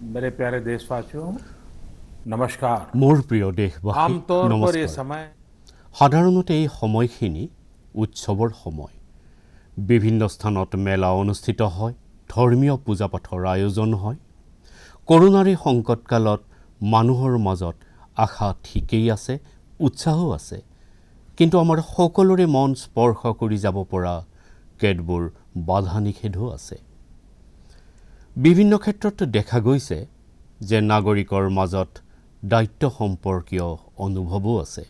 मेरे प्यारे देशवासियों नमस्कार। মোৰ প্ৰিয় দেশবাসী आमतौर पर ये নমস্কাৰ। समय সাধাৰণতে এই সময়খিনি উৎসৱৰ সময়। বিভিন্ন স্থানত মেলা অনুষ্ঠিত হয়, ধৰ্মীয় পূজা পাঠৰ আয়োজন হয়। কৰোনাৰ এই সংকটকালত মানুহৰ মাজত আশা ঠিকেই আছে, উৎসাহো আছে। কিন্তু আমাৰ সকলোৰে মন স্পৰ্শ কৰি যাব পৰা কেতবোৰ বাধা নিষেধো আছে। বিভিন্ন ক্ষেত্ৰত দেখা গৈছে যে নাগৰিকৰ মাজত দায়িত্ব সম্পৰ্কীয় অনুভৱো আছে।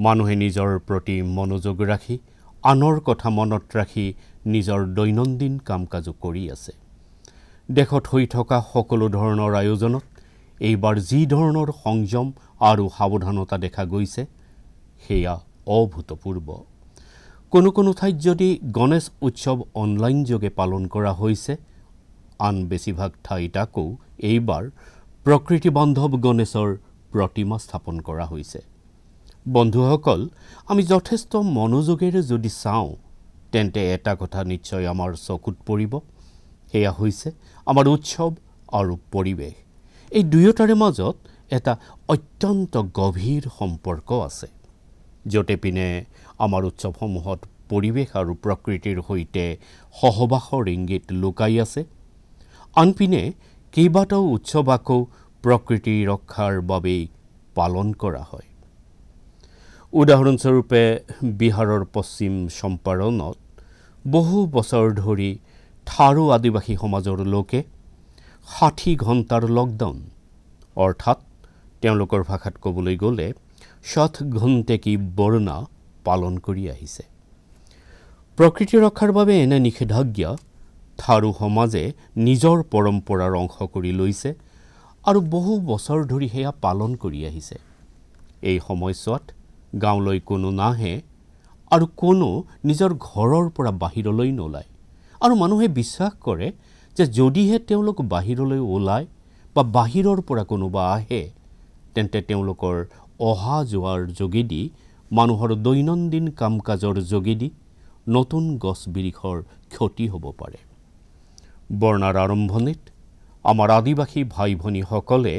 মানুহে নিজৰ প্ৰতি মনোযোগ ৰাখি আনৰ কথা মনত ৰাখি নিজৰ দৈনন্দিন কাম কাজো কৰি আছে। দেশত হৈ থকা সকলো ধৰণৰ আয়োজনত এইবাৰ যি ধৰণৰ সংযম আৰু সাৱধানতা দেখা গৈছে সেয়া অভূতপূৰ্ব। কোনো ঠাইত যদি গণেশ উৎসৱ অনলাইন যোগে পালন কৰা হৈছে, আন বেছিভাগ ঠাইত আকৌ এইবাৰ প্ৰকৃতি বান্ধৱ গণেশৰ প্ৰতিমা স্থাপন কৰা হৈছে। বন্ধুসকল, আমি যথেষ্ট মনোযোগেৰে যদি চাওঁ তেন্তে এটা কথা নিশ্চয় আমাৰ চকুত পৰিব, সেয়া হৈছে আমাৰ উৎসৱ আৰু পৰিৱেশ। এই দুয়োটাৰে মাজত এটা অত্যন্ত গভীৰ সম্পৰ্ক আছে। য'তে পিনে আমাৰ উৎসৱসমূহত পৰিৱেশ আৰু প্ৰকৃতিৰ সৈতে সহবাসৰ ইংগিত লুকাই আছে, আনপিনে কেইবাটাও উৎসৱ আকৌ প্ৰকৃতি ৰক্ষাৰ বাবেই পালন কৰা হয়। উদাহৰণস্বৰূপে বিহাৰৰ পশ্চিম চম্পাৰণত বহু বছৰ ধৰি থাৰু আদিবাসী সমাজৰ লোকে 60 ঘণ্টাৰ লকডাউন অৰ্থাৎ তেওঁলোকৰ ভাষাত ক'বলৈ গ'লে 60 ঘণ্টে কি বৰ্ণা পালন কৰি আহিছে। প্ৰকৃতি ৰক্ষাৰ বাবে এনে নিষেধাজ্ঞা থাৰু সমাজে নিজৰ পৰম্পৰাৰ অংশ কৰি লৈছে আৰু বহু বছৰ ধৰি সেয়া পালন কৰি আহিছে। এই সময়ছোৱাত গাঁৱলৈ কোনো নাহে আৰু কোনো নিজৰ ঘৰৰ পৰা বাহিৰলৈ নোলায়। আৰু মানুহে বিশ্বাস কৰে যে যদিহে তেওঁলোক বাহিৰলৈ ওলায় বা বাহিৰৰ পৰা কোনোবা আহে, তেন্তে তেওঁলোকৰ অহা যোৱাৰ যোগেদি মানুহৰ দৈনন্দিন কাম কাজৰ যোগেদি নতুন গছ বিৰিখৰ ক্ষতি হ'ব পাৰে। বৰ্ণাৰ আৰম্ভণিত আমাৰ আদিবাসী ভাই ভনীসকলে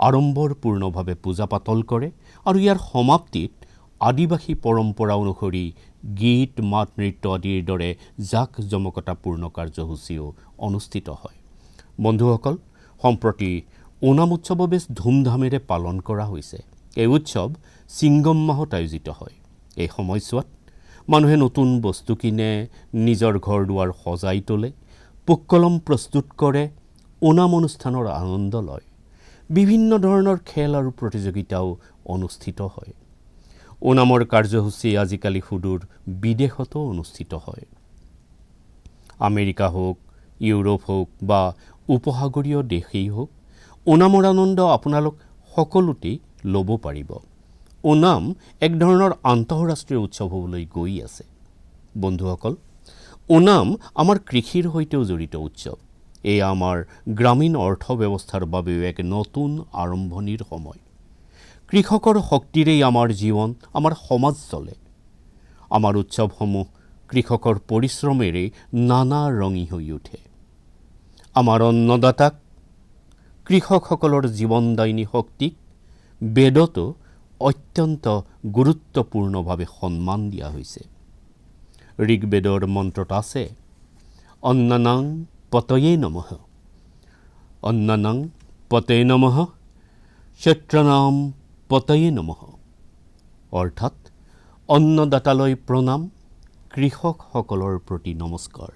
আড়ম্বৰপূৰ্ণভাৱে পূজা পাতল কৰে আৰু ইয়াৰ সমাপ্তিত আদিবাসী পৰম্পৰা অনুসৰি গীত মাত নৃত্য আদিৰ দৰে জাক জমকতাপূৰ্ণ কাৰ্যসূচীও অনুষ্ঠিত হয়। বন্ধুসকল, সম্প্ৰতি ওনাম উৎসৱো বেছ ধুমধামেৰে পালন কৰা হৈছে। এই উৎসৱ চিংগম মাহত আয়োজিত হয়। এই সময়ছোৱাত মানুহে নতুন বস্তু কিনে, নিজৰ ঘৰ দুৱাৰ সজাই তোলে, পুক্কলম প্ৰস্তুত কৰে, ওনাম অনুষ্ঠানৰ আনন্দ লয়। বিভিন্ন ধৰণৰ খেল আৰু প্ৰতিযোগিতাও অনুষ্ঠিত হয়। ওনামৰ কাৰ্যসূচী আজিকালি সুদূৰ বিদেশতো অনুষ্ঠিত হয়। আমেৰিকা হওক, ইউৰোপ হওক বা উপসাগৰীয় দেশেই হওক, ওনামৰ আনন্দ আপোনালোক সকলোতেই ল'ব পাৰিব। ওনাম এক ধৰণৰ আন্তঃৰাষ্ট্ৰীয় উৎসৱ হ'বলৈ গৈ আছে। বন্ধুসকল, ওনাম আমাৰ কৃষিৰ সৈতেও জড়িত উৎসৱ। এয়া আমাৰ গ্ৰামীণ অৰ্থ ব্যৱস্থাৰ বাবেও এক নতুন আৰম্ভণিৰ সময়। কৃষকৰ শক্তিৰেই আমাৰ জীৱন, আমাৰ সমাজ চলে। আমাৰ উৎসৱসমূহ কৃষকৰ পৰিশ্ৰমেৰে নানা ৰঙী হৈ উঠে। আমাৰ অন্নদাতাক, কৃষকসকলৰ জীৱনদায়িনী শক্তিক বেদতো অত্যন্ত গুৰুত্বপূৰ্ণভাৱে সন্মান দিয়া হৈছে। ঋগ্বেদৰ মন্ত্ৰত আছে, অন্নানাং পতয়ে নমঃ, অন্নানাং পতয়ে নমঃ, ক্ষত্ৰানাম পতয়ে নমঃ। অৰ্থাৎ অন্নদাতালৈ প্ৰণাম, কৃষকসকলৰ প্ৰতি নমস্কাৰ।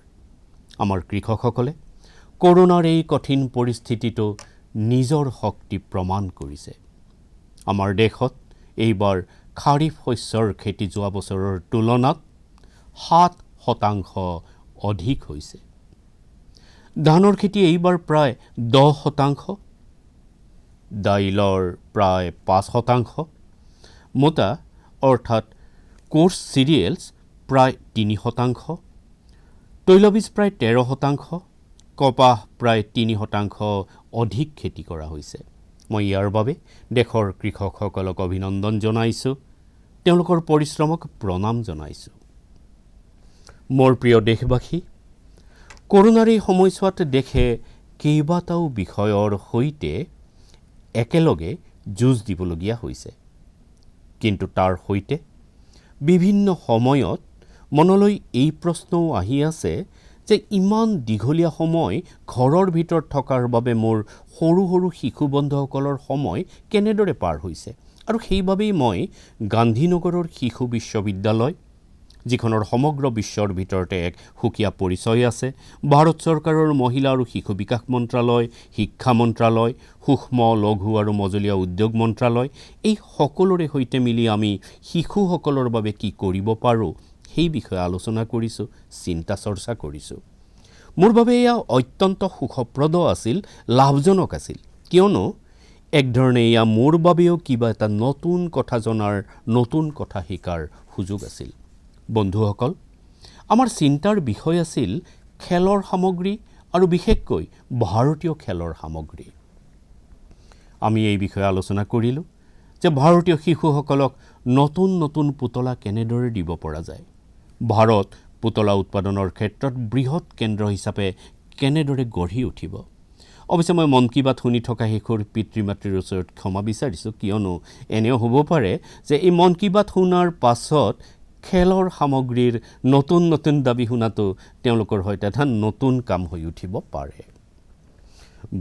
আমাৰ কৃষকসকলে কৰোনাৰ এই কঠিন পৰিস্থিতিতো নিজৰ শক্তি প্ৰমাণ কৰিছে। আমাৰ দেশত এইবাৰ খাৰিফ শস্যৰ খেতি যোৱা বছৰৰ তুলনাত 7% অধিক হৈছে। ধানৰ খেতি এইবাৰ প্ৰায় 10%, দাইলৰ প্ৰায় 5%, মোটা অৰ্থাৎ কোৰ্চ চিৰিয়েলছ প্ৰায় 3%, তৈলবীজ প্ৰায় 13%, কপাহ প্ৰায় 3% অধিক খেতি কৰা হৈছে। মই ইয়াৰ বাবে দেশৰ কৃষকসকলক অভিনন্দন জনাইছোঁ, তেওঁলোকৰ পৰিশ্ৰমক প্ৰণাম জনাইছোঁ। মোৰ প্ৰিয় দেশবাসী, কৰোনাৰ এই সময়ছোৱাত দেশে কেইবাটাও বিষয়ৰ সৈতে একেলগে যুঁজ দিবলগীয়া হৈছে। কিন্তু তাৰ সৈতে বিভিন্ন সময়ত মনলৈ এই প্ৰশ্নও আহি আছে যে ইমান দীঘলীয়া সময় ঘৰৰ ভিতৰত থকাৰ বাবে মোৰ সৰু সৰু শিশু বন্ধুসকলৰ সময় কেনেদৰে পাৰ হৈছে। আৰু সেইবাবেই মই গান্ধীনগৰৰ শিশু বিশ্ববিদ্যালয়, যিখনৰ সমগ্ৰ বিশ্বৰ ভিতৰতে এক সুকীয়া পৰিচয় আছে, ভাৰত চৰকাৰৰ মহিলা আৰু শিশু বিকাশ মন্ত্ৰালয়, শিক্ষা মন্ত্ৰালয়, সূক্ষ্ম লঘু আৰু মজলীয়া উদ্যোগ মন্ত্ৰালয়, এই সকলোৰে সৈতে মিলি আমি শিশুসকলৰ বাবে কি কৰিব পাৰোঁ সেই বিষয়ে আলোচনা কৰিছোঁ, চিন্তা চৰ্চা কৰিছোঁ। মোৰ বাবে এয়া অত্যন্ত সুখপ্ৰদ আছিল, লাভজনক আছিল, কিয়নো একধৰণে এয়া মোৰ বাবেও কিবা এটা নতুন কথা জনাৰ, নতুন কথা শিকাৰ সুযোগ আছিল। বন্ধুসকল, আমাৰ চিন্তাৰ বিষয় আছিল খেলৰ সামগ্ৰী আৰু বিশেষকৈ ভাৰতীয় খেলৰ সামগ্ৰী। আমি এই বিষয়ে আলোচনা কৰিলোঁ যে ভাৰতীয় শিশুসকলক নতুন নতুন পুতলা কেনেদৰে দিব পৰা যায়, ভাৰত পুতলা উৎপাদনৰ ক্ষেত্ৰত বৃহৎ কেন্দ্ৰ হিচাপে কেনেদৰে গঢ়ি উঠিব। অৱশ্যে মই মন কী বাত শুনি থকা শিশুৰ পিতৃ মাতৃৰ ওচৰত ক্ষমা বিচাৰিছোঁ, কিয়নো এনেও হ'ব পাৰে যে এই মন কী বাত শুনাৰ পাছত খেলৰ সামগ্ৰীৰ নতুন নতুন দাবী শুনাটো তেওঁলোকৰ সৈতে এটা নতুন কাম হৈ উঠিব পাৰে।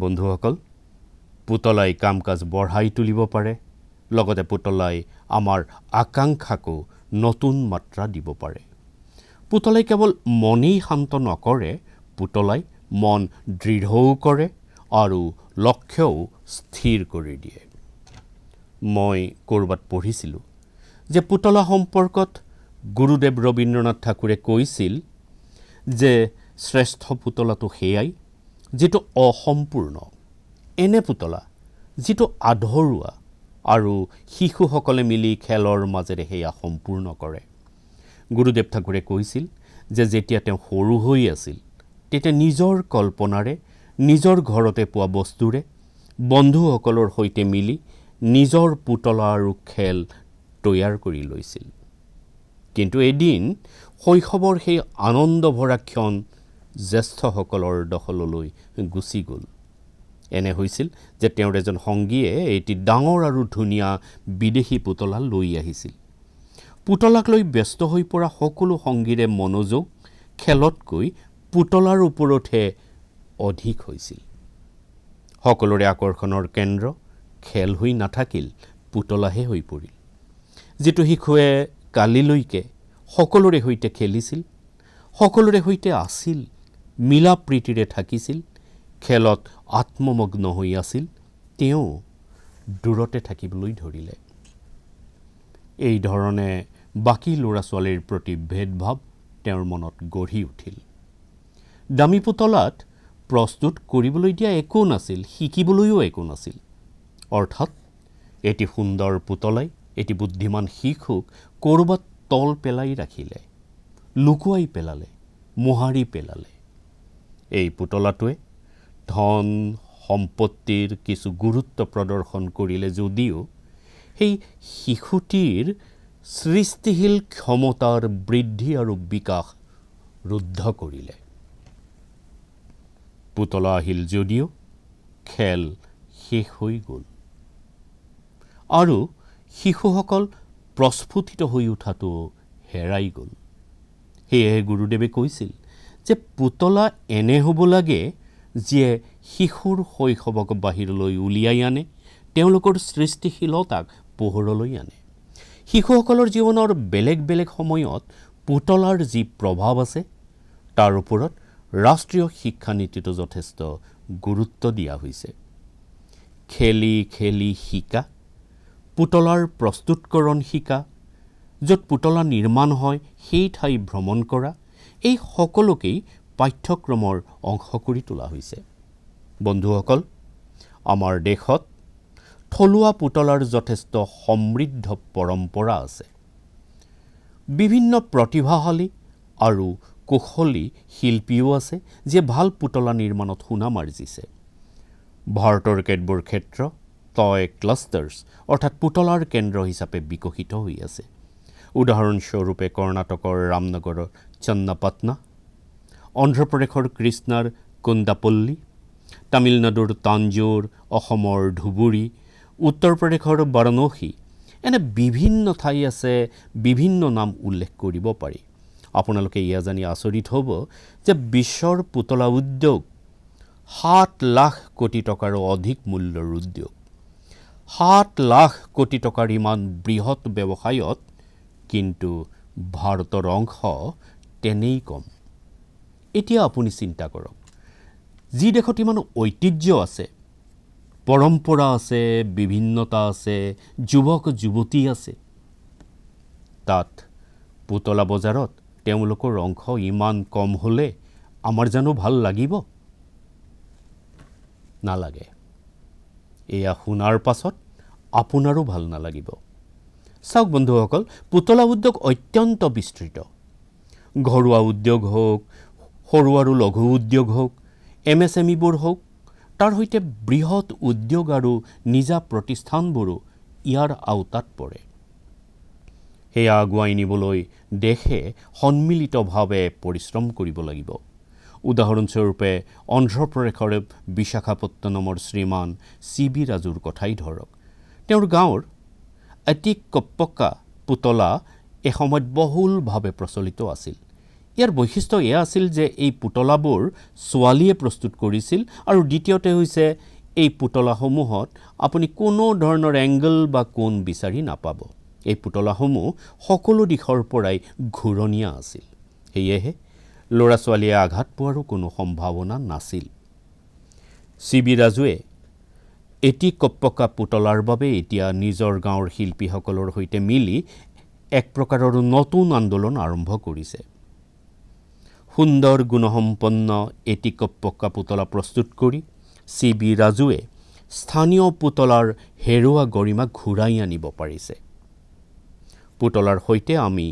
বন্ধুসকল, পুতলাই কাম কাজ বঢ়াই তুলিব পাৰে, লগতে পুতলাই আমাৰ আকাংক্ষাকো নতুন মাত্ৰা দিব পাৰে। পুতলাই কেৱল মনেই শান্ত নকৰে, পুতলাই মন দৃঢ়ও কৰে আৰু লক্ষ্যও স্থিৰ কৰি দিয়ে। মই ক'ৰবাত পঢ়িছিলোঁ যে পুতলা সম্পৰ্কত গুৰুদেৱ ৰবীন্দ্ৰনাথ ঠাকুৰে কৈছিল যে শ্ৰেষ্ঠ পুতলাটো সেয়াই যিটো অসম্পূৰ্ণ, এনে পুতলা যিটো আধৰুৱা আৰু শিশুসকলে মিলি খেলৰ মাজেৰে সেয়া সম্পূৰ্ণ কৰে। গুৰুদেৱ ঠাকুৰে কৈছিল যে যেতিয়া তেওঁ সৰু হৈ আছিল তেতিয়া নিজৰ কল্পনাৰে, নিজৰ ঘৰতে পোৱা বস্তুৰে বন্ধুসকলৰ সৈতে মিলি নিজৰ পুতলা আৰু খেল তৈয়াৰ কৰি লৈছিল। কিন্তু এদিন শৈশৱৰ সেই আনন্দ ভৰা ক্ষণ জ্যেষ্ঠসকলৰ দখললৈ গুচি গ'ল। এনে হৈছিল যে তেওঁৰ এজন সংগীয়ে এটি ডাঙৰ আৰু ধুনীয়া বিদেশী পুতলা লৈ আহিছিল। পুতলাক লৈ ব্যস্ত হৈ পৰা সকলো সংগীৰে মনোযোগ খেলতকৈ পুতলাৰ ওপৰতহে অধিক হৈছিল। সকলোৰে আকৰ্ষণৰ কেন্দ্ৰ খেল হৈ নাথাকিল, পুতলাহে হৈ পৰিল। যিটো শিশুৱে কালিলৈকে সকলোৰে সৈতে খেলিছিল, সকলোৰে সৈতে আছিল, মিলা প্ৰীতিৰে থাকিছিল, খেলত আত্মমগ্ন হৈ আছিল, তেওঁ দূৰতে থাকিবলৈ ধৰিলে। এই ধৰণে বাকী ল'ৰা ছোৱালীৰ প্ৰতি ভেদভাৱ তেওঁৰ মনত গঢ়ি উঠিল। দামী পুতলাত প্ৰস্তুত কৰিবলৈ দিয়া একো নাছিল, শিকিবলৈও একো নাছিল। অৰ্থাৎ এটি সুন্দৰ পুতলাই এটি বুদ্ধিমান শিশুক ক'ৰবাত তল পেলাই ৰাখিলে, লুকুৱাই পেলালে, মোহাৰি পেলালে। এই পুতলাটোৱে ধন সম্পত্তিৰ কিছু গুৰুত্ব প্ৰদৰ্শন কৰিলে যদিও সেই শিশুটিৰ সৃষ্টিশীল ক্ষমতাৰ বৃদ্ধি আৰু বিকাশ ৰুদ্ধ কৰিলে। পুতলা আহিল যদিও খেল শেষ হৈ গ'ল আৰু শিশুসকল প্ৰস্ফুটিত হৈ উঠাটো হেৰাই গ'ল। সেয়েহে গুৰুদেৱে কৈছিল যে পুতলা এনে হ'ব লাগে যিয়ে শিশুৰ শৈশৱক বাহিৰলৈ উলিয়াই আনে, তেওঁলোকৰ সৃষ্টিশীলতাক পোহৰলৈ আনে। শিশুসকলৰ জীৱনৰ বেলেগ বেলেগ সময়ত পুতলাৰ যি প্ৰভাৱ আছে তাৰ ওপৰত ৰাষ্ট্ৰীয় শিক্ষানীতিটো যথেষ্ট গুৰুত্ব দিয়া হৈছে। খেলি খেলি শিকা, পুতলাৰ প্ৰস্তুতকৰণ শিকা, য'ত পুতলা নিৰ্মাণ হয় সেই ঠাই ভ্ৰমণ কৰা, এই সকলোকেই পাঠ্যক্ৰমৰ অংশ কৰি তোলা হৈছে। বন্ধুসকল, আমাৰ দেশত থলুৱা পুতলাৰ যথেষ্ট সমৃদ্ধ পৰম্পৰা আছে। বিভিন্ন প্ৰতিভাশালী আৰু কুশলী শিল্পীও আছে যিয়ে ভাল পুতলা নিৰ্মাণত সুনাম আৰ্জিছে। ভাৰতৰ কেতবোৰ ক্ষেত্ৰ টয় ক্লাষ্টাৰ্ছ অৰ্থাৎ পুতলাৰ কেন্দ্ৰ হিচাপে বিকশিত হৈ আছে। উদাহৰণস্বৰূপে কৰ্ণাটকৰ ৰামনগৰৰ চন্নাপটনা, অন্ধ্ৰপ্ৰদেশৰ কৃষ্ণাৰ কুন্দাপল্লী, তামিলনাডুৰ তাঞ্জোৰ, অসমৰ ধুবুৰী, উত্তৰ প্ৰদেশৰ বাৰাণসী, এনে বিভিন্ন ঠাই আছে, বিভিন্ন নাম উল্লেখ কৰিব পাৰি। আপোনালোকে এয়া জানি আচৰিত হ'ব যে বিশ্বৰ পুতলা উদ্যোগ 7 লাখ কোটি টকাৰো অধিক মূল্যৰ উদ্যোগ। 7 লাখ কোটি টকাৰ ইমান বৃহৎ ব্যৱসায়ত কিন্তু ভাৰতৰ অংশ তেনেই কম। এতিয়া আপুনি চিন্তা কৰক, যি দেশত ইমান ঐতিহ্য আছে, পৰম্পৰা আছে, বিভিন্নতা আছে, যুৱক যুৱতী আছে, তাত পুতলা বজাৰত তেওঁলোকৰ অংশ ইমান কম হ'লে আমাৰ জানো ভাল লাগিব? নালাগে। এয়া শুনাৰ পাছত আপোনাৰো ভাল নালাগিব। চাওক বন্ধুসকল, পুতলা উদ্যোগ অত্যন্ত বিস্তৃত। ঘৰুৱা উদ্যোগ হওক, সৰু আৰু লঘু উদ্যোগ হওক, MSMEবোৰ হওক, তাৰ সৈতে বৃহৎ উদ্যোগ আৰু নিজা প্ৰতিষ্ঠানবোৰো ইয়াৰ আওতাত পৰে। সেয়া আগুৱাই নিবলৈ দেশে সন্মিলিতভাৱে পৰিশ্ৰম কৰিব লাগিব। উদাহৰণস্বৰূপে অন্ধ্ৰপ্ৰদেশৰ বিশাখাপট্টনমৰ শ্ৰীমান CB ৰাজুৰ কথাই ধৰক। তেওঁৰ গাঁৱৰ এটিকপ্পকা পুতলা এসময়ত বহুলভাৱে প্ৰচলিত আছিল। ইয়াৰ বৈশিষ্ট্য এয়া আছিল যে এই পুতলাবোৰ ছোৱালীয়ে প্ৰস্তুত কৰিছিল, আৰু দ্বিতীয়তে হৈছে এই পুতলাসমূহত আপুনি কোনো ধৰণৰ এংগল বা কোণ বিচাৰি নাপাব। এই পুতলাসমূহ সকলো দিশৰ পৰাই ঘূৰণীয়া আছিল। সেয়েহে ল'ৰা ছোৱালীয়ে আঘাত পোৱাৰো কোনো সম্ভাৱনা নাছিল। CB ৰাজুৱে এটিকপ্পকা পুতলাৰ বাবে এতিয়া নিজৰ গাঁৱৰ শিল্পীসকলৰ সৈতে মিলি এক প্ৰকাৰৰ নতুন আন্দোলন আৰম্ভ কৰিছে। সুন্দৰ গুণসম্পন্ন এটিকপ্পকা পুতলা প্ৰস্তুত কৰি CB ৰাজুৱে স্থানীয় পুতলাৰ হেৰুৱা গৰিমা ঘূৰাই আনিব পাৰিছে। পুতলাৰ সৈতে আমি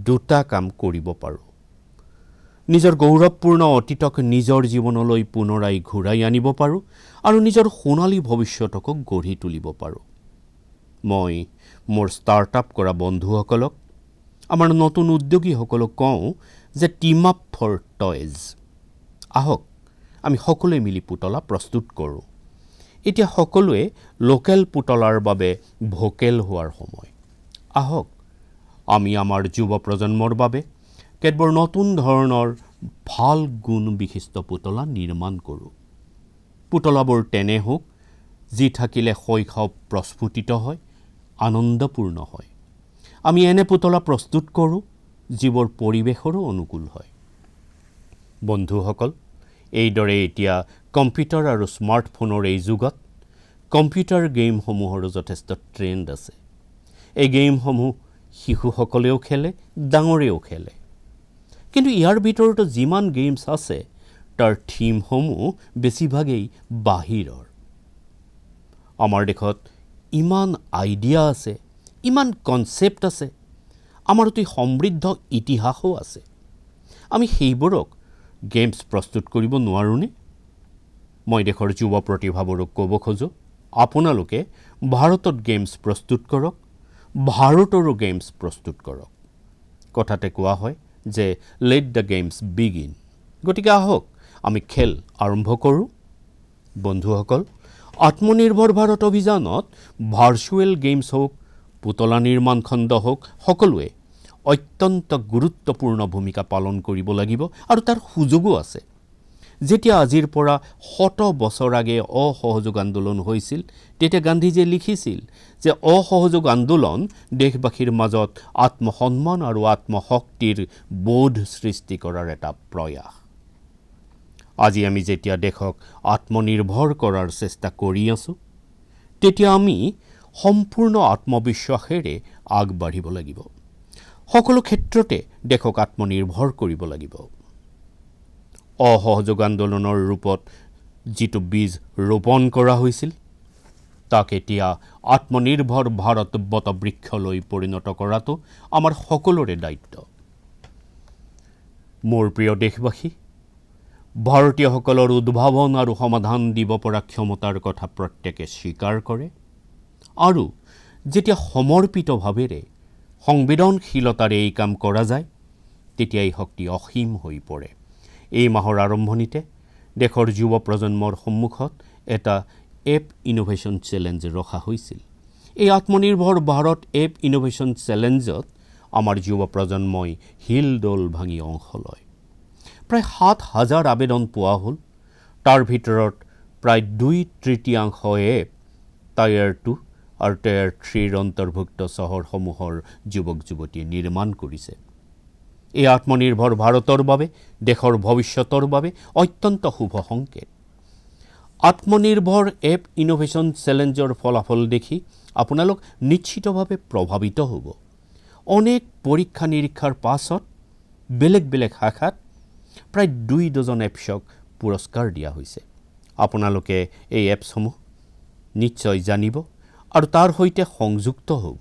দুটা কাম কৰিব পাৰোঁ। নিজৰ গৌৰৱপূৰ্ণ অতীতক নিজৰ জীৱনলৈ পুনৰাই ঘূৰাই আনিব পাৰোঁ আৰু নিজৰ সোণালী ভৱিষ্যতকো গঢ়ি তুলিব পাৰোঁ। মই মোৰ ষ্টাৰ্টআপ কৰা বন্ধুসকলক, আমাৰ নতুন উদ্যোগীসকলক কওঁ যে টিম আপ ফৰ টয়জ। আহক আমি সকলোৱে মিলি পুতলা প্ৰস্তুত কৰোঁ। এতিয়া সকলোৱে লোকেল পুতলাৰ বাবে ভোকেল হোৱাৰ সময়। আহক আমি আমাৰ যুৱ প্ৰজন্মৰ বাবে কেতবোৰ নতুন ধৰণৰ ভাল গুণ বিশিষ্ট পুতলা নিৰ্মাণ কৰোঁ। পুতলাবোৰ তেনে হওক যি থাকিলে শৈশৱ প্ৰস্ফুটিত হয়, আনন্দপূৰ্ণ হয়। আমি এনে পুতলা প্ৰস্তুত কৰোঁ যিবোৰ পৰিৱেশৰো অনুকূল হয়। বন্ধুসকল, এইদৰে এতিয়া কম্পিউটাৰ আৰু স্মাৰ্টফোনৰ এই যুগত কম্পিউটাৰ গেমসমূহৰো যথেষ্ট ট্ৰেণ্ড আছে। এই গেমসমূহ শিশুসকলেও খেলে, ডাঙৰেও খেলে। কিন্তু ইয়াৰ ভিতৰতো যিমান গেমছ আছে, তাৰ থিমসমূহ বেছিভাগেই বাহিৰৰ। আমাৰ দেশত ইমান আইডিয়া আছে, ইমান কনচেপ্ট আছে, আমাৰ অতি সমৃদ্ধ ইতিহাসো আছে। আমি সেইবোৰক গেমছ প্ৰস্তুত কৰিব নোৱাৰোঁনে? মই দেশৰ যুৱ প্ৰতিভাবোৰক ক'ব খোজোঁ, আপোনালোকে ভাৰতত গেমছ প্ৰস্তুত কৰক, ভাৰতৰো গেমছ প্ৰস্তুত কৰক। কথাতে কোৱা হয় যে লেট দ্য গেমছ বিগিন। গতিকে আহক আমি খেল আৰম্ভ কৰোঁ। বন্ধুসকল, আত্মনিৰ্ভৰ ভাৰত অভিযানত ভাৰ্চুৱেল গেমছ হওক, পুতলা নিৰ্মাণ খণ্ড হওক, সকলোৱে অত্যন্ত গুৰুত্বপূৰ্ণ ভূমিকা পালন কৰিব লাগিব, আৰু তাৰ সুযোগো আছে। যেতিয়া আজিৰ পৰা 100 বছৰ আগে অসহযোগ আন্দোলন হৈছিল, তেতিয়া গান্ধীজীয়ে লিখিছিল যে অসহযোগ আন্দোলন দেশবাসীৰ মাজত আত্মসন্মান আৰু আত্মশক্তিৰ বোধ সৃষ্টি কৰাৰ এটা প্ৰয়াস। আজি আমি যেতিয়া দেশক আত্মনিৰ্ভৰ কৰাৰ চেষ্টা কৰি আছোঁ, তেতিয়া আমি সম্পূৰ্ণ আত্মবিশ্বাসেৰে আগবাঢ়িব লাগিব। সকলো ক্ষেত্ৰতে দেশক আত্মনিৰ্ভৰ কৰিব লাগিব। অসহযোগ আন্দোলনৰ ৰূপত যিটো বীজ ৰোপণ কৰা হৈছিল, তাক এতিয়া আত্মনিৰ্ভৰ ভাৰত বটবৃক্ষলৈ পৰিণত কৰাটো আমাৰ সকলোৰে দায়িত্ব। মোৰ প্ৰিয় দেশবাসী, ভাৰতীয়সকলৰ উদ্ভাৱন আৰু সমাধান দিব পৰা ক্ষমতাৰ কথা প্ৰত্যেকে স্বীকাৰ কৰে, আৰু যেতিয়া সমৰ্পিতভাৱেৰে সংবেদনশীলতাৰে এই কাম কৰা যায়, তেতিয়া এই শক্তি অসীম হৈ পৰে। এই মাহৰ আৰম্ভণিতে দেশৰ যুৱ প্ৰজন্মৰ সন্মুখত এটা এপ ইনোভেশ্যন চেলেঞ্জ ৰখা হৈছিল। এই আত্মনিৰ্ভৰ ভাৰত এপ ইনোভেশ্যন চেলেঞ্জত আমাৰ যুৱ প্ৰজন্মই হিলদোল ভাঙি অংশ লয়। প্ৰায় ৭,০০০ আবেদন পোৱা হ'ল। তাৰ ভিতৰত প্ৰায় ২/৩ এপ টায়াৰ 2 আৰু টায়াৰ 3ৰ অন্তৰ্ভুক্ত চহৰসমূহৰ যুৱক যুৱতীয়ে নিৰ্মাণ কৰিছে। এই আত্মনিৰ্ভৰ ভাৰতৰ বাবে, দেশৰ ভৱিষ্যতৰ বাবে অত্যন্ত শুভ সংকেত। আত্মনিৰ্ভৰ এপ ইনোভেশ্যন চেলেঞ্জৰ ফলাফল দেখি আপোনালোক নিশ্চিতভাৱে প্ৰভাৱিত হ'ব। অনেক পৰীক্ষা নিৰীক্ষাৰ পাছত বেলেগ বেলেগ শাখাত প্ৰায় ২ ডজন এপছক পুৰস্কাৰ দিয়া হৈছে। আপোনালোকে এই এপছসমূহ নিশ্চয় জানিব আৰু তাৰ সৈতে সংযুক্ত হ'ব।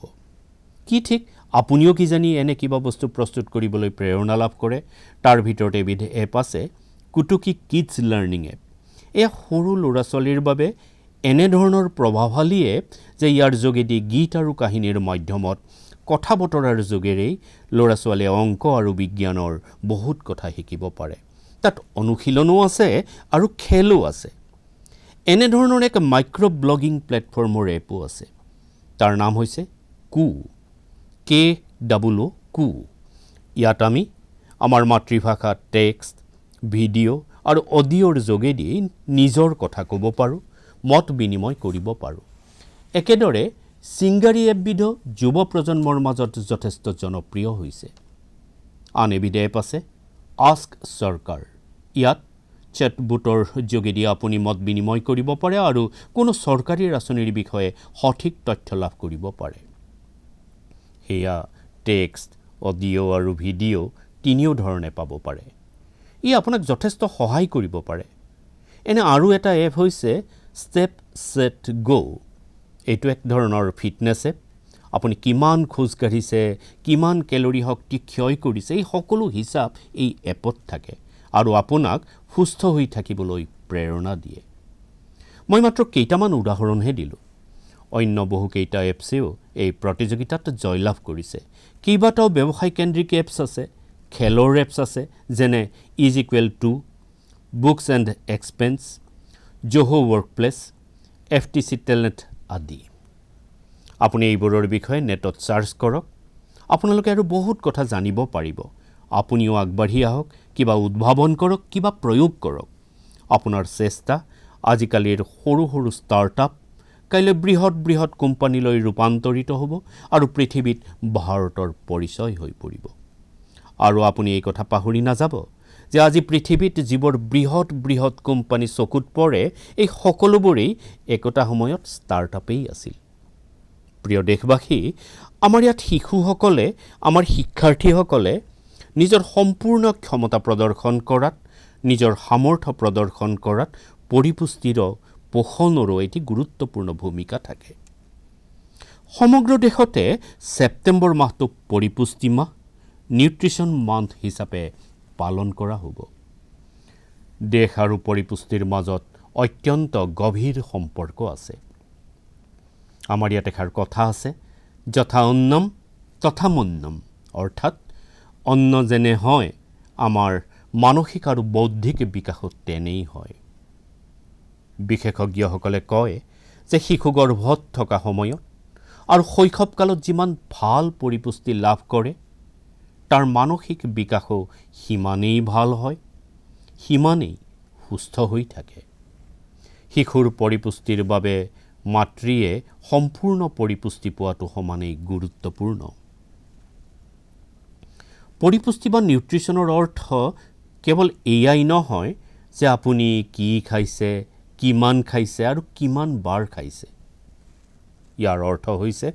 কি ঠিক আপুনিও কিজানি এনে কিবা বস্তু প্ৰস্তুত কৰিবলৈ প্ৰেৰণা লাভ কৰে। তাৰ ভিতৰত এবিধ এপ আছে কুটুকি কিডছ লাৰ্ণিং এপ। এয়া সৰু ল'ৰা ছোৱালীৰ বাবে এনেধৰণৰ প্ৰভাৱশালী এপ যে ইয়াৰ যোগেদি গীত আৰু কাহিনীৰ মাধ্যমত কথা বতৰাৰ যোগেৰেই ল'ৰা ছোৱালীয়ে অংক আৰু বিজ্ঞানৰ বহুত কথা শিকিব পাৰে। তাত অনুশীলনো আছে আৰু খেলো আছে। এনেধৰণৰ এক মাইক্ৰ ব্লগিং প্লেটফৰ্মৰ এপো আছে। তাৰ নাম হৈছে KOO। ইয়াত আমি আমাৰ মাতৃভাষাত টেক্সট, ভিডিঅ' আৰু অডিঅ'ৰ যোগেদি নিজৰ কথা ক'ব পাৰোঁ, মত বিনিময় কৰিব পাৰোঁ। একেদৰে চিংগাৰী এপবিধো যুৱ প্ৰজন্মৰ মাজত যথেষ্ট জনপ্ৰিয় হৈছে। আন এবিধ এপ আছে আস্ক চৰকাৰ। ইয়াত চেটবোটৰ যোগেদি আপুনি মত বিনিময় কৰিব পাৰে আৰু কোনো চৰকাৰী আঁচনিৰ বিষয়ে সঠিক তথ্য লাভ কৰিব পাৰে। সেয়া টেক্সট, অডিঅ' আৰু ভিডিঅ' তিনিও ধৰণে পাব পাৰে। ই আপোনাক যথেষ্ট সহায় কৰিব পাৰে। এনে আৰু এটা এপ হৈছে ষ্টেপ ছেট গ'। এইটো এক ধৰণৰ ফিটনেছ এপ। আপুনি কিমান খোজ কাঢ়িছে, কিমান কেলৰি শক্তি ক্ষয় কৰিছে, এই সকলো হিচাপ এই এপত থাকে আৰু আপোনাক সুস্থ হৈ থাকিবলৈ প্ৰেৰণা দিয়ে। মই মাত্ৰ কেইটামান উদাহৰণহে দিলোঁ। অন্য বহুকেইটা এপছেও এই প্ৰতিযোগিতাত জয়লাভ কৰিছে। কেইবাটাও ব্যৱসায়কেন্দ্ৰিক এপছ আছে, খেলৰ এপছ আছে যেনে =2, books and expense, Zoho' workplace, FTC talent আদি। আপুনি এইবোৰৰ বিষয়ে নেটত চাৰ্চ কৰক। আপোনালোকে আৰু বহুত কথা জানিব পাৰিব। আপুনিও আগবাঢ়ি আহক, কিবা উদ্ভাৱন কৰক, কিবা প্ৰয়োগ কৰক। আপোনাৰ চেষ্টা আজিকালিৰ সৰু সৰু ষ্টাৰ্টআপ কাইলৈ বৃহৎ বৃহৎ কোম্পানীলৈ ৰূপান্তৰিত হ'ব আৰু পৃথিৱীত ভাৰতৰ পৰিচয় হৈ পৰিব। আৰু আপুনি এই কথা পাহৰি নাযাব যে আজি পৃথিৱীত যিবোৰ বৃহৎ বৃহৎ কোম্পানী চকুত পৰে, এই সকলোবোৰেই একোটা সময়ত ষ্টাৰ্টআপেই আছিল। প্ৰিয় দেশবাসী, আমাৰ ইয়াত শিশুসকলে, আমাৰ শিক্ষাৰ্থীসকলে নিজৰ সম্পূৰ্ণ ক্ষমতা প্ৰদৰ্শন কৰাত, নিজৰ সামৰ্থ্য প্ৰদৰ্শন কৰাত পৰিপুষ্টিৰো পোষণৰো এটি গুৰুত্বপূৰ্ণ ভূমিকা থাকে। সমগ্ৰ দেশতে ছেপ্টেম্বৰ মাহটো পৰিপুষ্টি মাহ, নিউট্ৰিশ্যন মান্থ হিচাপে পালন কৰা হ'ব। দেশ আৰু পৰিপুষ্টিৰ মাজত অত্যন্ত গভীৰ সম্পৰ্ক আছে। আমাৰ ইয়াত এষাৰ কথা আছে, যথা অন্নম তথা মন্নম, অৰ্থাৎ অন্ন যেনে হয় আমাৰ মানসিক আৰু বৌদ্ধিক বিকাশো তেনেই হয়। বিশেষজ্ঞসকলে কয় যে শিশু গৰ্ভত থকা সময়ত আৰু শৈশৱকালত যিমান ভাল পৰিপুষ্টি লাভ কৰে, তাৰ মানসিক বিকাশো সিমানেই ভাল হয়, সিমানেই সুস্থ হৈ থাকে। শিশুৰ পৰিপুষ্টিৰ বাবে মাতৃয়ে সম্পূৰ্ণ পৰিপুষ্টি পোৱাটো সমানেই গুৰুত্বপূৰ্ণ। পৰিপুষ্টি বা নিউট্ৰিশ্যনৰ অৰ্থ কেৱল এয়াই নহয় যে আপুনি কি খাইছে, কিমান খাইছে আৰু কিমান বাৰ খাইছে। ইয়াৰ অৰ্থ হৈছে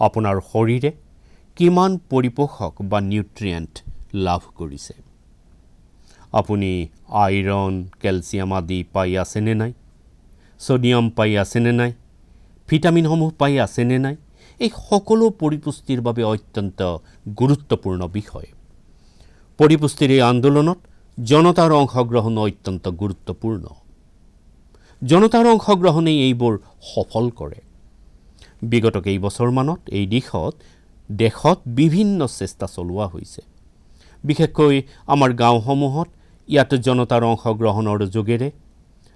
আপোনাৰ শৰীৰে কিমান পৰিপোষক বা নিউট্ৰিয়েণ্ট লাভ কৰিছে। আপুনি আইৰণ, কেলছিয়াম আদি পাই আছেনে নাই, ছডিয়াম পাই আছেনে নাই, ভিটামিনসমূহ পাই আছেনে নাই, এই সকলো পৰিপুষ্টিৰ বাবে অত্যন্ত গুৰুত্বপূৰ্ণ বিষয়। পৰিপুষ্টিৰ এই আন্দোলনত জনতাৰ অংশগ্ৰহণ অত্যন্ত গুৰুত্বপূৰ্ণ। জনতাৰ অংশগ্ৰহণেই এইবোৰ সফল কৰে। বিগত কেইবছৰমানত এই দিশত দেশত বিভিন্ন চেষ্টা চলোৱা হৈছে। বিশেষকৈ আমাৰ গাঁওসমূহত ইয়াত জনতাৰ অংশগ্ৰহণৰ যোগেৰে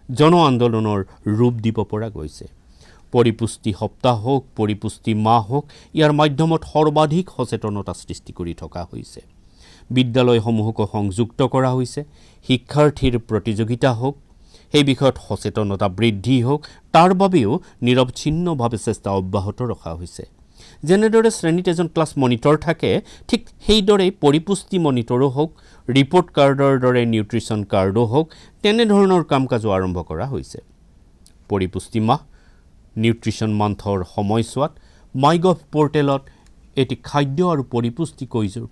জন আন্দোলনৰ ৰূপ দিব পৰা গৈছে। পৰিপুষ্টি সপ্তাহ হওক, পৰিপুষ্টি মাহ হওক, ইয়াৰ মাধ্যমত সৰ্বাধিক সচেতনতা সৃষ্টি কৰি থকা হৈছে। বিদ্যালয়সমূহকো সংযুক্ত কৰা হৈছে। শিক্ষাৰ্থীৰ প্ৰতিযোগিতা হওক, সেই বিষয়ত সচেতনতা বৃদ্ধি হওক, তাৰ বাবেও নিৰৱচ্ছিন্নভাৱে চেষ্টা অব্যাহত ৰখা হৈছে। যেনেদৰে শ্ৰেণীত এজন ক্লাছ মনিটৰ থাকে, ঠিক সেইদৰেই পৰিপুষ্টি মনিটৰো হওক, ৰিপৰ্ট কাৰ্ডৰ দৰে নিউট্ৰিশ্যন কাৰ্ডো হওক, তেনেধৰণৰ কাম কাজো আৰম্ভ কৰা হৈছে। পৰিপুষ্টি মাহ, নিউট্ৰিশ্যন মান্থৰ সময়ছোৱাত মাইগভ পৰ্টেলত এটি খাদ্য আৰু পৰিপুষ্টি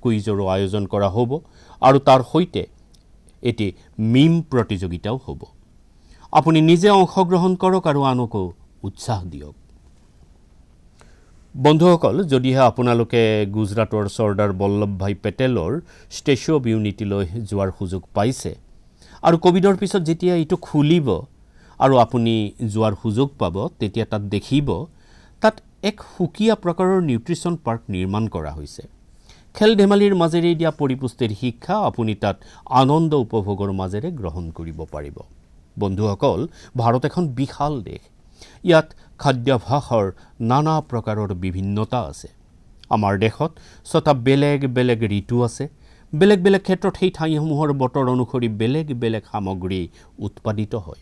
কুইজৰো আয়োজন কৰা হ'ব আৰু তাৰ সৈতে এটি মিম প্ৰতিযোগিতাও হ'ব। আপুনি নিজে অংশগ্ৰহণ কৰক আৰু আনকো উৎসাহ দিয়ক। বন্ধুসকল, যদিহে আপোনালোকে গুজৰাটৰ চৰ্দাৰ বল্লভভাই পেটেলৰ ষ্টেচু অৱ ইউনিটিলৈ যোৱাৰ সুযোগ পাইছে আৰু ক'ভিডৰ পিছত যেতিয়া এইটো খুলিব আৰু আপুনি যোৱাৰ সুযোগ পাব, তেতিয়া তাত দেখিব তাত এক সুকীয়া প্ৰকাৰৰ নিউট্ৰিশ্যন পাৰ্ক নিৰ্মাণ কৰা হৈছে। খেল ধেমালিৰ মাজেৰে দিয়া পৰিপুষ্টিৰ শিক্ষা আপুনি তাত আনন্দ উপভোগৰ মাজেৰে গ্ৰহণ কৰিব পাৰিব। বন্ধুসকল, ভাৰত এখন বিশাল দেশ। ইয়াত খাদ্যাভ্যাসৰ নানা প্ৰকাৰৰ বিভিন্নতা আছে। আমাৰ দেশত 6টা বেলেগ বেলেগ ঋতু আছে। বেলেগ বেলেগ ক্ষেত্ৰত সেই ঠাইসমূহৰ বতৰ অনুসৰি বেলেগ বেলেগ সামগ্ৰী উৎপাদিত হয়।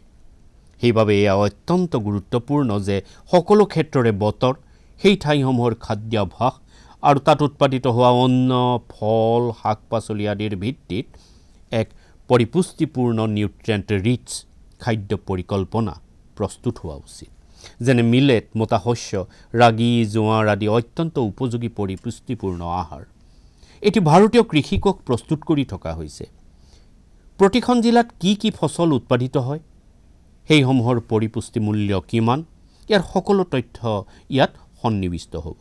সেইবাবে এয়া অত্যন্ত গুৰুত্বপূৰ্ণ যে সকলো ক্ষেত্ৰৰে বতৰ, সেই ঠাইসমূহৰ খাদ্যাভ্যাস আৰু তাত উৎপাদিত হোৱা অন্ন, ফল, শাক পাচলি আদিৰ ভিত্তিত এক পৰিপুষ্টিপূৰ্ণ নিউট্ৰিয়েণ্ট ৰিচ খাদ্য পৰিকল্পনা প্ৰস্তুত হোৱা উচিত। যেনে মিলেট, মোটা শস্য, ৰাগী, জোৱাৰ আদি অত্যন্ত উপযোগী পৰিপুষ্টিপূৰ্ণ আহাৰ এটি ভাৰতীয় কৃষিকক প্ৰস্তুত কৰি থকা হৈছে। প্ৰতিখন জিলাত কি কি ফচল উৎপাদিত হয়, সেইসমূহৰ পৰিপুষ্টি মূল্য কিমান, ইয়াৰ সকলো তথ্য ইয়াত সন্নিৱিষ্ট হ'ব।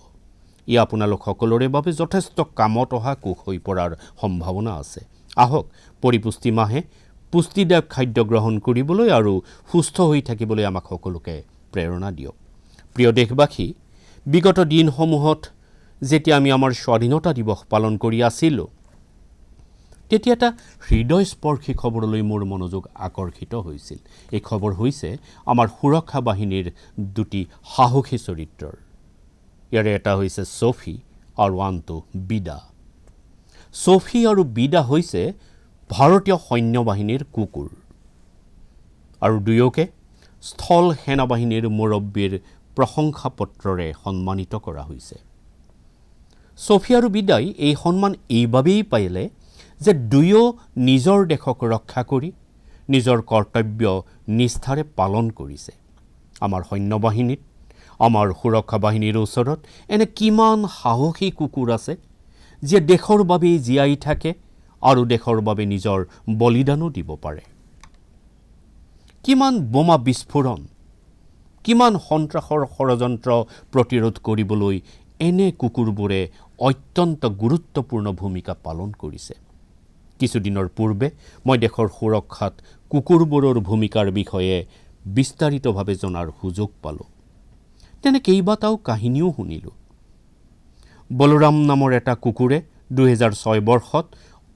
ই আপোনালোক সকলোৰে বাবে যথেষ্ট কামত অহা কোষ হৈ পৰাৰ সম্ভাৱনা আছে। আহক, পৰিপুষ্টি মাহে পুষ্টিদায়ক খাদ্য গ্ৰহণ কৰিবলৈ আৰু সুস্থ হৈ থাকিবলৈ আমাক সকলোকে প্ৰেৰণা দিয়ক। প্ৰিয় দেশবাসী, বিগত দিনসমূহত যেতিয়া আমি আমাৰ স্বাধীনতা দিৱস পালন কৰি আছিলোঁ, তেতিয়া এটা হৃদয়স্পৰ্শী খবৰলৈ মোৰ মনোযোগ আকৰ্ষিত হৈছিল। এই খবৰ হৈছে আমাৰ সুৰক্ষা বাহিনীৰ দুটি সাহসী চৰিত্ৰৰ। ইয়াৰে এটা হৈছে ছফি আৰু আনটো বিদা। ছফি আৰু বিদা হৈছে ভাৰতীয় সৈন্য বাহিনীৰ কুকুৰ আৰু দুয়োকে স্থল সেনাবাহিনীৰ মুৰব্বীৰ প্ৰশংসা পত্ৰৰে সন্মানিত কৰা হৈছে। ছফি আৰু বিদাই এই সন্মান এইবাবেই পাইলে যে দুয়ো নিজৰ দেশক ৰক্ষা কৰি নিজৰ কৰ্তব্য নিষ্ঠাৰে পালন কৰিছে। আমাৰ সৈন্যবাহিনীত, আমাৰ সুৰক্ষা বাহিনীৰ ওচৰত এনে কিমান সাহসী কুকুৰ আছে যিয়ে দেশৰ বাবে জীয়াই থাকে আৰু দেশৰ বাবে নিজৰ বলিদানো দিব পাৰে। কিমান বোমা বিস্ফোৰণ, কিমান সন্ত্ৰাসৰ ষড়যন্ত্ৰ প্ৰতিৰোধ কৰিবলৈ এনে কুকুৰবোৰে অত্যন্ত গুৰুত্বপূৰ্ণ ভূমিকা পালন কৰিছে। কিছুদিনৰ পূৰ্বে মই দেশৰ সুৰক্ষাত কুকুৰবোৰৰ ভূমিকাৰ বিষয়ে বিস্তাৰিতভাৱে জনাৰ সুযোগ পালোঁ। তেনে কেইবাটাও কাহিনীও শুনিলোঁ। বলৰাম নামৰ এটা কুকুৰে 2006 বৰ্ষত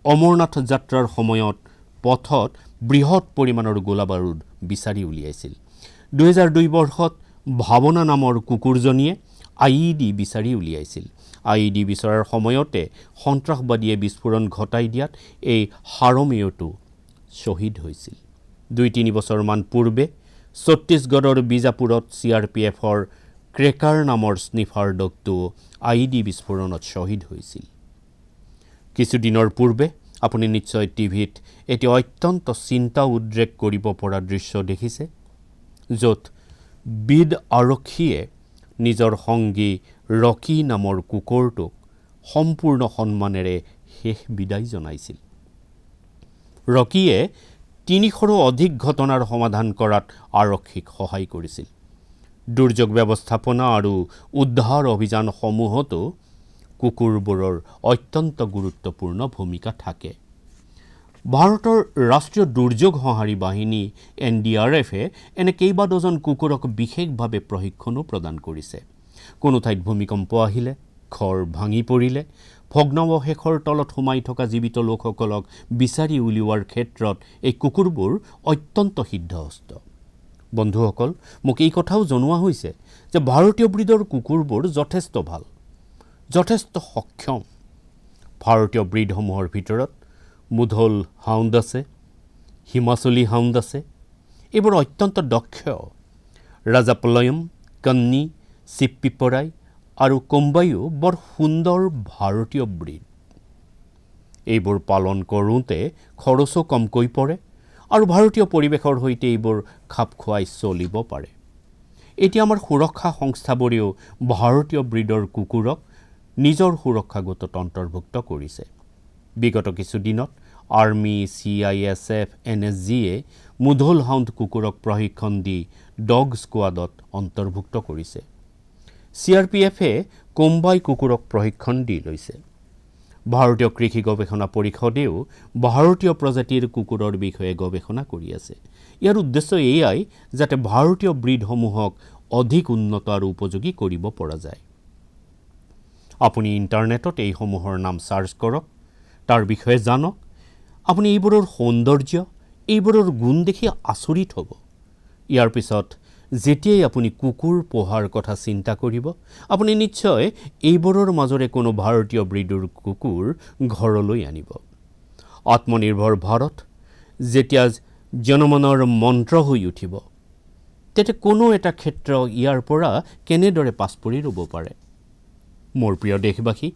অমৰনাথ যাত্ৰাৰ সময়ত পথত বৃহৎ পৰিমাণৰ গোলাবাৰুদ বিচাৰি উলিয়াইছিল। 2002 বৰ্ষত ভাৱনা নামৰ কুকুৰজনীয়ে IED বিচাৰি উলিয়াইছিল। IED বিচৰাৰ সময়তে সন্ত্ৰাসবাদীয়ে বিস্ফোৰণ ঘটাই দিয়াত এই হাৰমেয়টো শ্বহীদ হৈছিল। 2-3 বছৰমান পূৰ্বে ছত্তীশগড়ৰ বিজাপুৰত CRPFৰ ক্ৰেকাৰ নামৰ স্নিফাৰ ডগটো IED বিস্ফোৰণত শ্বহীদ হৈছিল। কিছুদিনৰ পূৰ্বে আপুনি নিশ্চয় টিভিত এটি অত্যন্ত চিন্তা উদ্ৰেক কৰিব পৰা দৃশ্য দেখিছে, য'ত বিদ আৰক্ষীয়ে নিজৰ সংগী ৰকী নামৰ কুকুৰটোক সম্পূৰ্ণ সন্মানেৰে শেষ বিদায় জনাইছিল। ৰকীয়ে 300ৰো অধিক ঘটনাৰ সমাধান কৰাত আৰক্ষীক সহায় কৰিছিল। দুৰ্যোগ ব্যৱস্থাপনা আৰু উদ্ধাৰ অভিযানসমূহতো কুকুৰবোৰৰ অত্যন্ত গুৰুত্বপূৰ্ণ ভূমিকা থাকে। ভাৰতৰ ৰাষ্ট্ৰীয় দুৰ্যোগ সঁহাৰি বাহিনী NDRFে এনে কেইবা ডজন কুকুৰক বিশেষভাৱে প্ৰশিক্ষণো প্ৰদান কৰিছে। কোনো ঠাইত ভূমিকম্প আহিলে, ঘৰ ভাঙি পৰিলে, ভগ্নাৱশেষৰ তলত সোমাই থকা জীৱিত লোকসকলক বিচাৰি উলিওৱাৰ ক্ষেত্ৰত এই কুকুৰবোৰ অত্যন্ত সিদ্ধহস্ত। বন্ধুসকল, মোক এই কথাও জনোৱা হৈছে যে ভাৰতীয় ব্ৰীডৰ কুকুৰবোৰ যথেষ্ট ভাল, যথেষ্ট সক্ষম। ভাৰতীয় ব্ৰীডসমূহৰ ভিতৰত মুধোল হাউণ্ড আছে, হিমাচলী হাউণ্ড আছে। এইবোৰ অত্যন্ত দক্ষ। ৰাজাপলয়ম, কন্নী, চিপ্পিপৰাই আৰু কোম্বাইও বৰ সুন্দৰ ভাৰতীয় ব্ৰীড। এইবোৰ পালন কৰোঁতে খৰচো কমকৈ পৰে আৰু ভাৰতীয় পৰিৱেশৰ সৈতে এইবোৰ খাপ খুৱাই চলিব পাৰে। এতিয়া আমাৰ সুৰক্ষা সংস্থাবোৰেও ভাৰতীয় ব্ৰীডৰ কুকুৰক নিজৰ সুৰক্ষা গোটত অন্তৰ্ভুক্ত কৰিছে। বিগত কিছুদিনত আৰ্মি, CISF, NSGয়ে মুধোল হাউণ্ড কুকুৰক প্ৰশিক্ষণ দি ডগ স্কোৱাডত অন্তৰ্ভুক্ত কৰিছে। CRPFে কোম্বাই কুকুৰক প্ৰশিক্ষণ দি লৈছে। ভাৰতীয় কৃষি গৱেষণা পৰিষদেও ভাৰতীয় প্ৰজাতিৰ কুকুৰৰ বিষয়ে গৱেষণা কৰি আছে। ইয়াৰ উদ্দেশ্য এয়াই যাতে ভাৰতীয় ব্ৰীডসমূহক অধিক উন্নত আৰু উপযোগী কৰিব পৰা যায়। আপুনি ইণ্টাৰনেটত এইসমূহৰ নাম চাৰ্চ কৰক, তাৰ বিষয়ে জানক। আপুনি এইবোৰৰ সৌন্দৰ্য, এইবোৰৰ গুণ দেখি আচৰিত হ'ব। ইয়াৰ পিছত যেতিয়াই আপুনি কুকুৰ পোহাৰ কথা চিন্তা কৰিব, আপুনি নিশ্চয় এইবোৰৰ মাজৰে কোনো ভাৰতীয় ব্ৰীডৰ কুকুৰ ঘৰলৈ আনিব। আত্মনিৰ্ভৰ ভাৰত যেতিয়া জনমনৰ মন্ত্ৰ হৈ উঠিব, তেতিয়া কোনো এটা ক্ষেত্ৰ ইয়াৰ পৰা কেনেদৰে পাছ পৰি ৰ'ব পাৰে। মোৰ প্ৰিয় দেশবাসী,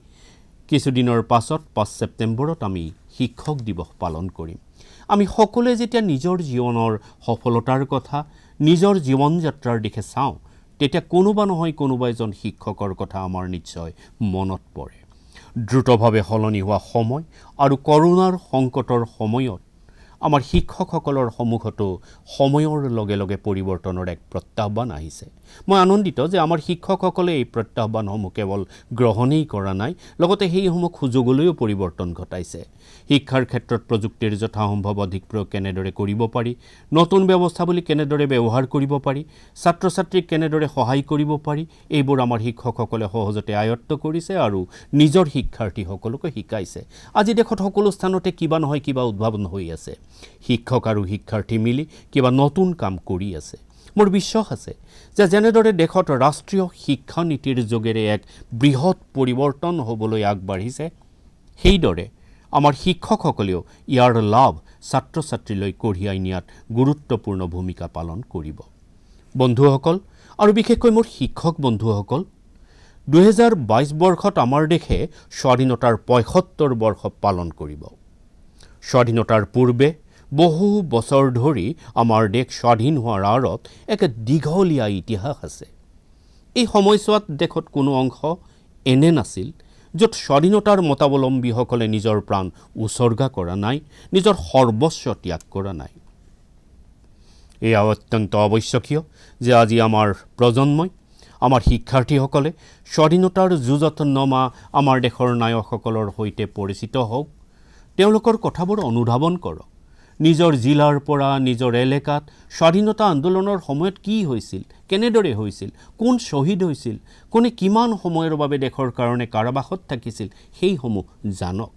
কিছুদিনৰ পাছত 5 ছেপ্টেম্বৰত আমি শিক্ষক দিৱস পালন কৰিম। আমি সকলোৱে যেতিয়া নিজৰ জীৱনৰ সফলতাৰ কথা, নিজৰ জীৱন যাত্ৰাৰ দিশে চাওঁ, তেতিয়া কোনোবা নহয় কোনোবা এজন শিক্ষকৰ কথা আমাৰ নিশ্চয় মনত পৰে। দ্ৰুতভাৱে সলনি হোৱা সময় আৰু কৰোনাৰ সংকটৰ সময়ত আমাৰ শিক্ষকসকলৰ সন্মুখতো সময়ৰ লগে লগে পৰিৱৰ্তনৰ এক প্ৰত্যাহ্বান আহিছে। মই আনন্দিত যে আমাৰ শিক্ষকসকলে এই প্ৰত্যাহ্বানসমূহ কেৱল গ্ৰহণেই কৰা নাই, লগতে সেইসমূহ সুযোগলৈও পৰিৱৰ্তন ঘটাইছে। শিক্ষাৰ ক্ষেত্ৰত প্ৰযুক্তিৰ যথাসম্ভৱ অধিক প্ৰয়োগ কেনেদৰে কৰিব পাৰি, নতুন ব্যৱস্থাৱলী কেনেদৰে ব্যৱহাৰ কৰিব পাৰি, ছাত্ৰ ছাত্ৰীক কেনেদৰে সহায় কৰিব পাৰি, এইবোৰ আমাৰ শিক্ষকসকলে সহজতে আয়ত্ত কৰিছে আৰু নিজৰ শিক্ষাৰ্থীসকলকো শিকাইছে। আজি দেশত সকলো স্থানতে কিবা নহয় কিবা উদ্ভাৱন হৈ আছে। শিক্ষক আৰু শিক্ষাৰ্থী মিলি কিবা নতুন কাম কৰি আছে। মোৰ বিশ্বাস আছে যে যেনেদৰে দেশত ৰাষ্ট্ৰীয় শিক্ষা নীতিৰ যোগেৰে এক বৃহৎ পৰিৱৰ্তন হ'বলৈ আগবাঢ়িছে, সেইদৰে আমাৰ শিক্ষকসকলেও ইয়াৰ লাভ ছাত্ৰ ছাত্ৰীলৈ কঢ়িয়াই নিয়াত গুৰুত্বপূৰ্ণ ভূমিকা পালন কৰিব। বন্ধুসকল, আৰু বিশেষকৈ মোৰ শিক্ষক বন্ধুসকল, 2022 বৰ্ষত আমাৰ দেশে স্বাধীনতাৰ 75 বৰ্ষ পালন কৰিব। স্বাধীনতাৰ পূৰ্বে বহু বছৰ ধৰি আমাৰ দেশ স্বাধীন হোৱাৰ আঁৰত এক দীঘলীয়া ইতিহাস আছে। এই সময়ছোৱাত দেশত কোনো অংশ এনে নাছিল য'ত স্বাধীনতাৰ মতাৱলম্বীসকলে নিজৰ প্ৰাণ উচৰ্গা কৰা নাই, নিজৰ সৰ্বস্ব ত্যাগ কৰা নাই। এয়া অত্যন্ত আৱশ্যকীয় যে আজি আমাৰ প্ৰজন্মই, আমাৰ শিক্ষাৰ্থীসকলে স্বাধীনতাৰ যুঁজত নমা আমাৰ দেশৰ নায়কসকলৰ সৈতে পৰিচিত হওক। তেওঁলোকৰ কথাবোৰ অনুধাৱন কৰক। নিজৰ জিলাৰ পৰা নিজৰ এলেকাত স্বাধীনতা আন্দোলনৰ সময়ত কি হৈছিল, কেনেদৰে হৈছিল, কোন শ্বহীদ হৈছিল, কোনে কিমান সময়ৰ বাবে দেশৰ কাৰণে কাৰাবাসত থাকিছিল, সেইসমূহ জানক।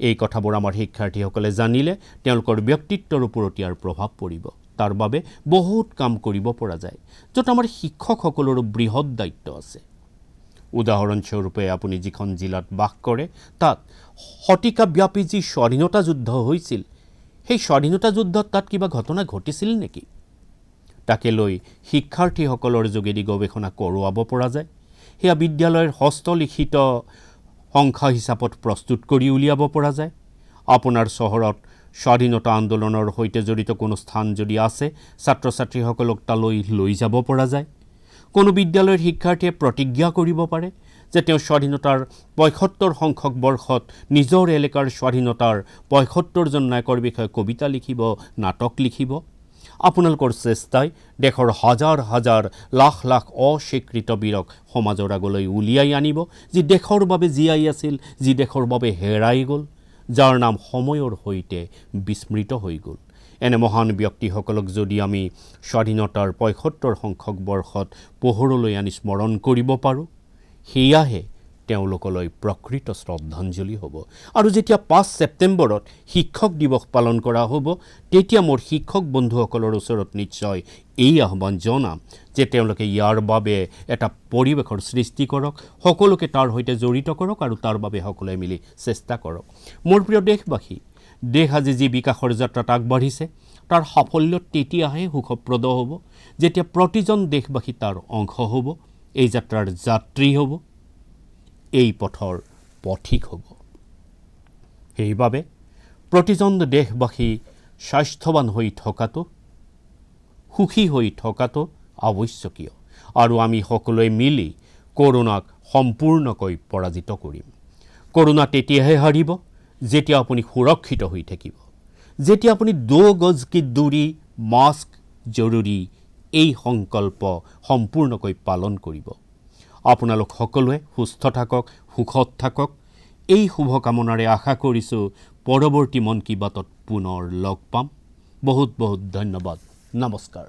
এই কথাবোৰ আমাৰ শিক্ষাৰ্থীসকলে জানিলে তেওঁলোকৰ ব্যক্তিত্বৰ ওপৰত ইয়াৰ প্ৰভাৱ পৰিব। তাৰ বাবে বহুত কাম কৰিব পৰা যায়, য'ত আমাৰ শিক্ষকসকলৰো বৃহৎ দায়িত্ব আছে। উদাহৰণস্বৰূপে আপুনি যিখন জিলাত বাস কৰে, তাত শতিকাব্যাপী যি স্বাধীনতা যুদ্ধ হৈছিল, সেই স্বাধীনতা যুদ্ধত তাত কিবা ঘটনা ঘটিছিল নেকি? তাকে লৈ শিক্ষাৰ্থীসকলৰ যোগেদি গৱেষণা কৰোৱাব পৰা যায়। সেয়া বিদ্যালয়ৰ হস্তলিখিত সংখ্যা হিচাপত প্ৰস্তুত কৰি উলিয়াব পৰা যায়। আপোনাৰ চহৰত স্বাধীনতা আন্দোলনৰ সৈতে জড়িত কোনো স্থান যদি আছে, ছাত্ৰ ছাত্ৰীসকলক তালৈ লৈ যাব পৰা যায়। কোনো বিদ্যালয়ৰ শিক্ষাৰ্থীয়ে প্ৰতিজ্ঞা কৰিব পাৰে যে তেওঁ স্বাধীনতাৰ ৭৫ সংখ্যক বৰ্ষত নিজৰ এলেকাৰ স্বাধীনতাৰ ৭৫জন নায়কৰ বিষয়ে কবিতা লিখিব, নাটক লিখিব। আপোনালোকৰ চেষ্টাই দেশৰ হাজাৰ হাজাৰ লাখ লাখ অস্বীকৃত বীৰক সমাজৰ আগলৈ উলিয়াই আনিব, যি দেশৰ বাবে জীয়াই আছিল, যি দেশৰ বাবে হেৰাই গ'ল, যাৰ নাম সময়ৰ সৈতে বিস্মৃত হৈ গ'ল। এনে মহান ব্যক্তিসকলক যদি আমি স্বাধীনতাৰ ৭৫ সংখ্যক বৰ্ষত পোহৰলৈ আনি স্মৰণ কৰিব পাৰোঁ, সেয়াহে তেওঁলোকলৈ প্ৰকৃত শ্ৰদ্ধাঞ্জলি হ'ব। আৰু যেতিয়া 5 ছেপ্টেম্বৰত শিক্ষক দিৱস পালন কৰা হ'ব, তেতিয়া মোৰ শিক্ষক বন্ধুসকলৰ ওচৰত নিশ্চয় এই আহ্বান জনাম যে তেওঁলোকে ইয়াৰ বাবে এটা পৰিৱেশৰ সৃষ্টি কৰক, সকলোকে তাৰ সৈতে জড়িত কৰক আৰু তাৰ বাবে সকলোৱে মিলি চেষ্টা কৰক। মোৰ প্ৰিয় দেশবাসী, দেশ আজি যি বিকাশৰ যাত্ৰাত আগবাঢ়িছে, তাৰ সাফল্য তেতিয়াহে সুখপ্ৰদ হ'ব যেতিয়া প্ৰতিজন দেশবাসী তাৰ অংশ হ'ব, এই যাত্ৰাৰ যাত্ৰী হ'ব, এই পথৰ পথিক হ'ব। সেইবাবে প্ৰতিজন দেশবাসী স্বাস্থ্যৱান হৈ থকাটো, সুখী হৈ থকাটো আৱশ্যকীয় আৰু আমি সকলোৱে মিলি কৰোনাক সম্পূৰ্ণকৈ পৰাজিত কৰিম। কৰোনা তেতিয়াহে হাৰিব যেতিয়া আপুনি সুৰক্ষিত হৈ থাকিব, যেতিয়া আপুনি 2 গজ কি দূৰী, মাস্ক জৰুৰী এই সংকল্প সম্পূৰ্ণকৈ পালন কৰিব। আপোনালোক সকলোৱে সুস্থ থাকক, সুখত থাকক, এই শুভকামনাৰে আশা কৰিছোঁ পৰৱৰ্তী মন কী বাতত পুনৰ লগ পাম। বহুত বহুত ধন্যবাদ। নমস্কাৰ।